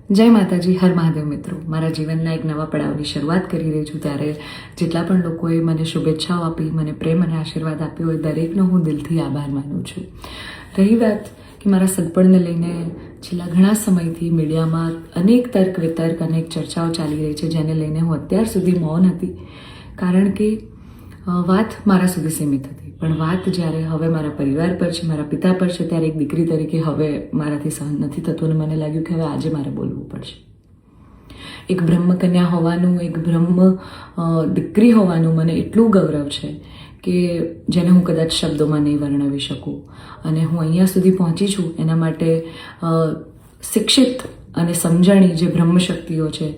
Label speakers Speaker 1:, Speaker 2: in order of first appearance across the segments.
Speaker 1: જય માતાજી, હર મહાદેવ મિત્રો. મારા જીવનના એક નવા પડાવની શરૂઆત કરી રહી છું ત્યારે જેટલા પણ લોકોએ મને શુભેચ્છાઓ આપી, મને પ્રેમ અને આશીર્વાદ આપ્યો હોય દરેકનો હું દિલથી આભાર માનું છું. રહી વાત કે મારા સગપણને લઈને છેલ્લા ઘણા સમયથી મીડિયામાં અનેક તર્ક વિતર્ક, અનેક ચર્ચાઓ ચાલી રહી છે, જેને લઈને હું અત્યાર સુધી મૌન હતી, કારણ કે વાત મારા સુધી સીમિત હતી. પણ વાત જ્યારે હવે મારા પરિવાર પર છે, મારા પિતા પર છે, ત્યારે એક દીકરી તરીકે હવે મારાથી સહન નથી થતું અને મને લાગ્યું કે હવે આજે મારે બોલવું પડશે. એક બ્રહ્મકન્યા હોવાનું, એક બ્રહ્મ દીકરી હોવાનું મને એટલું ગૌરવ છે કે જેને હું કદાચ શબ્દોમાં નહીં વર્ણવી શકું. અને હું અહીંયા સુધી પહોંચી છું એના માટે શિક્ષિત અને સમજણી જે બ્રહ્મશક્તિઓ છે,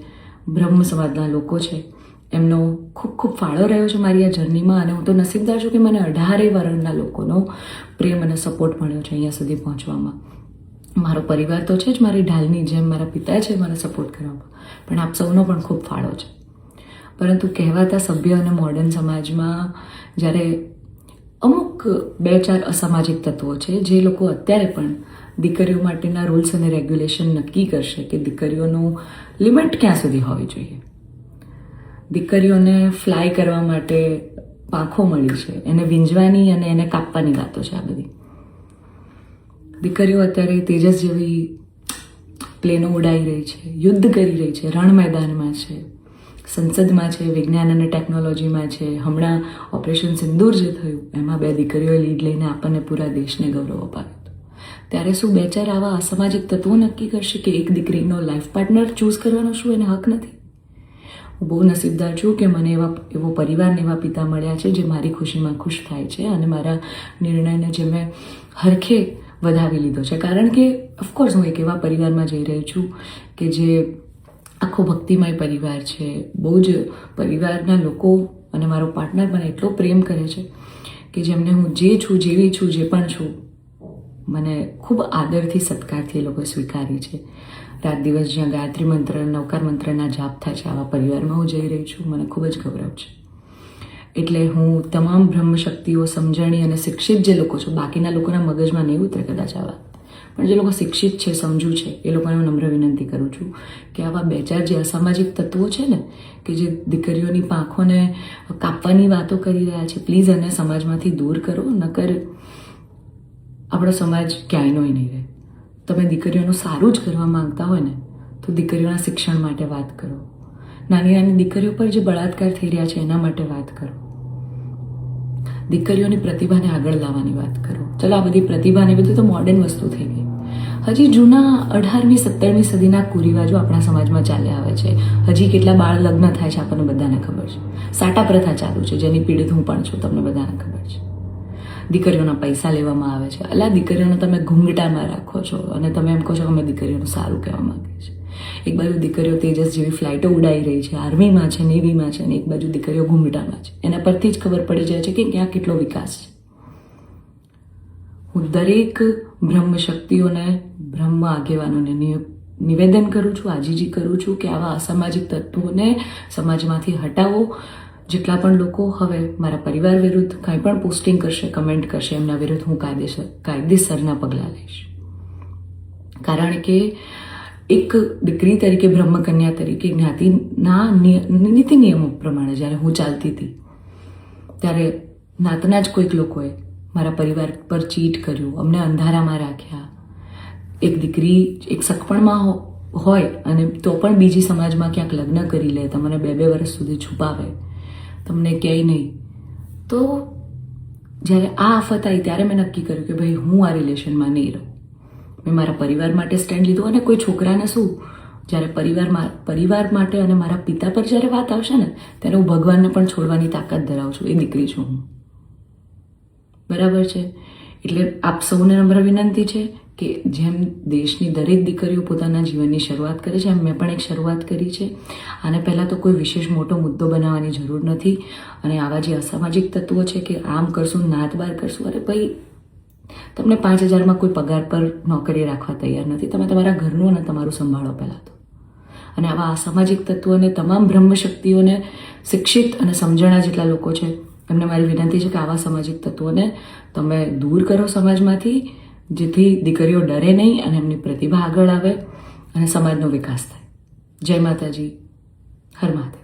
Speaker 1: બ્રહ્મ સમાજના લોકો છે, એમનો ખૂબ ખૂબ ફાળો રહ્યો છે મારી આ જર્નીમાં. અને હું તો નસીબદાર છું કે મને 18 વર્ણના લોકોનો પ્રેમ અને સપોર્ટ મળ્યો છે અહીંયા સુધી પહોંચવામાં. મારો પરિવાર તો છે જ, મારી ઢાલની જેમ મારા પિતા છે મને સપોર્ટ કરવામાં, પણ આપ સૌનો પણ ખૂબ ફાળો છે. પરંતુ કહેવાતા સભ્ય અને મોડર્ન સમાજમાં જ્યારે અમુક 2-4 અસામાજિક તત્વો છે જે લોકો અત્યારે પણ દીકરીઓ માટેના રૂલ્સ અને રેગ્યુલેશન નક્કી કરશે કે દીકરીઓનું લિમિટ ક્યાં સુધી હોવી જોઈએ, દીકરીઓને ફ્લાય કરવા માટે પાંખો મળી છે, એને વીંજવાની અને એને કાપવાની વાતો છે. આ બધી દીકરીઓ અત્યારે તેજસ જેવી પ્લેનો ઉડાઈ રહી છે, યુદ્ધ કરી રહી છે, રણ મેદાનમાં છે, સંસદમાં છે, વિજ્ઞાન અને ટેકનોલોજીમાં છે. હમણાં ઓપરેશન સિંદૂર જે થયું એમાં 2 દીકરીઓએ લીડ લઈને આપણને પૂરા દેશને ગૌરવ અપાવ્યું. ત્યારે શું 2-4 આવા અસામાજિક તત્વો નક્કી કરશે કે એક દીકરીનો લાઈફ પાર્ટનર ચૂઝ કરવાનો શું એને હક નથી? હું બહુ નસીબદાર છું કે મને એવો પરિવારને એવા પિતા મળ્યા છે જે મારી ખુશીમાં ખુશ થાય છે અને મારા નિર્ણયને જે મેં હરખે વધાવી લીધો છે. કારણ કે ઓફકોર્સ હું એક એવા પરિવારમાં જઈ રહી છું કે જે આખો ભક્તિમય પરિવાર છે. બહુ જ પરિવારના લોકો અને મારો પાર્ટનર મને એટલો પ્રેમ કરે છે કે જેમને હું જે છું, જેવી છું, જે પણ છું, મને ખૂબ આદરથી, સત્કારથી એ લોકોએ સ્વીકારી છે. રાત દિવસ જ્યાં ગાયત્રી મંત્ર, નવકાર મંત્રના જાપ થાય છે, આવા પરિવારમાં હું જઈ રહી છું. મને ખૂબ જ ગૌરવ છે. એટલે હું તમામ બ્રહ્મશક્તિઓ, સમજણી અને શિક્ષિત જે લોકો છે, બાકીના લોકોના મગજમાં નહીં ઉતરે કદાચ આ વાત, પણ જે લોકો શિક્ષિત છે, સમજુ છે, એ લોકોને હું નમ્ર વિનંતી કરું છું કે આવા 2-4 જે અસામાજિક તત્વો છે ને, કે જે દીકરીઓની પાંખોને કાપવાની વાતો કરી રહ્યા છે, પ્લીઝ એને સમાજમાંથી દૂર કરો, નકર આપણો સમાજ ક્યાંયનો નહીં રહે. તમે દીકરીઓનું સારું જ કરવા માંગતા હોય ને તો દીકરીઓના શિક્ષણ માટે વાત કરો. નાની નાની દીકરીઓ પર જે બળાત્કાર થઈ રહ્યા છે એના માટે વાત કરો. દીકરીઓની પ્રતિભાને આગળ લાવવાની વાત કરો. ચલો, આ બધી પ્રતિભાને બધું તો મોડર્ન વસ્તુ થઈ ગઈ. હજી જૂના 18મી 17મી સદીના કુરિવાજો આપણા સમાજમાં ચાલ્યા આવે છે. હજી કેટલા બાળ લગ્ન થાય છે આપણને બધાને ખબર છે. સાટા પ્રથા ચાલુ છે જેની પીડિત હું પણ છું, તમને બધાને ખબર છે. દીકરીઓના પૈસા લેવામાં આવે છે. અલા, દીકરીઓને તમે ઘૂંઘટામાં રાખો છો અને તમે એમ કહો છો કે અમે દીકરીઓનું સારું કહેવા માંગીએ છીએ. એક બાજુ દીકરીઓ તેજસ જેવી ફ્લાઇટો ઉડાઈ રહી છે, આર્મીમાં છે, નેવીમાં છે, અને એક બાજુ દીકરીઓ ઘૂંઘટામાં છે. એના પરથી જ ખબર પડી જાય છે કે ક્યાં કેટલો વિકાસ છે. હું દરેક બ્રહ્મ શક્તિઓને, બ્રહ્મ આગેવાનોને નિવેદન કરું છું, આજીજી કરું છું કે આવા અસામાજિક તત્વોને સમાજમાંથી હટાવો. જેટલા પણ લોકો હવે મારા પરિવાર વિરુદ્ધ કંઈ પણ પોસ્ટિંગ કરશે, કમેન્ટ કરશે, એમના વિરુદ્ધ હું કાયદેસરના પગલાં લઈશ. કારણ કે એક દીકરી તરીકે, બ્રહ્મકન્યા તરીકે, જ્ઞાતિના નીતિ નિયમો પ્રમાણે જ્યારે હું ચાલતી હતી ત્યારે નાતના જ કોઈક લોકોએ મારા પરિવાર પર ચીટ કર્યું, અમને અંધારામાં રાખ્યા. એક દીકરી એક સગપણમાં હોય અને તો પણ બીજી સમાજમાં ક્યાંક લગ્ન કરી લે, તમને 2-2 વર્ષ સુધી છુપાવે, તમને ક્યાંય નહીં. તો જ્યારે આ આફત આવી ત્યારે મેં નક્કી કર્યું કે ભાઈ હું આ રિલેશનમાં નહીં રહું. મેં મારા પરિવાર માટે સ્ટેન્ડ લીધું. અને કોઈ છોકરાને શું, જ્યારે પરિવાર માટે અને મારા પિતા પર જ્યારે વાત આવશે ને ત્યારે હું ભગવાનને પણ છોડવાની તાકાત ધરાવું છું. એ દીકરી છું હું, બરાબર છે? એટલે આપ સૌને નમ્ર વિનંતી છે કે જેમ દેશની દરેક દીકરીઓ પોતાના જીવનની શરૂઆત કરે છે, એમ મેં પણ એક શરૂઆત કરી છે. આને પહેલાં તો કોઈ વિશેષ મોટો મુદ્દો બનાવવાની જરૂર નથી. અને આવા જે અસામાજિક તત્વો છે કે આમ કરશું, નાત બાર કરશું, અરે ભાઈ, તમને 5,000માં કોઈ પગાર પર નોકરી રાખવા તૈયાર નથી. તમે તમારા ઘરનું અને તમારું સંભાળો પહેલાં તો. અને આવા અસામાજિક તત્વોને, તમામ બ્રહ્મશક્તિઓને, શિક્ષિત અને સમજણા જેટલા લોકો છે એમને મારી વિનંતી છે કે આવા સામાજિક તત્વોને તમે દૂર કરો સમાજમાંથી, જેથી દીકરીઓ ડરે નહીં અને એમની પ્રતિભા આગળ આવે. અને સમાજનો વિકાસ થાય. જય માતાજી, હર મહાદેવ.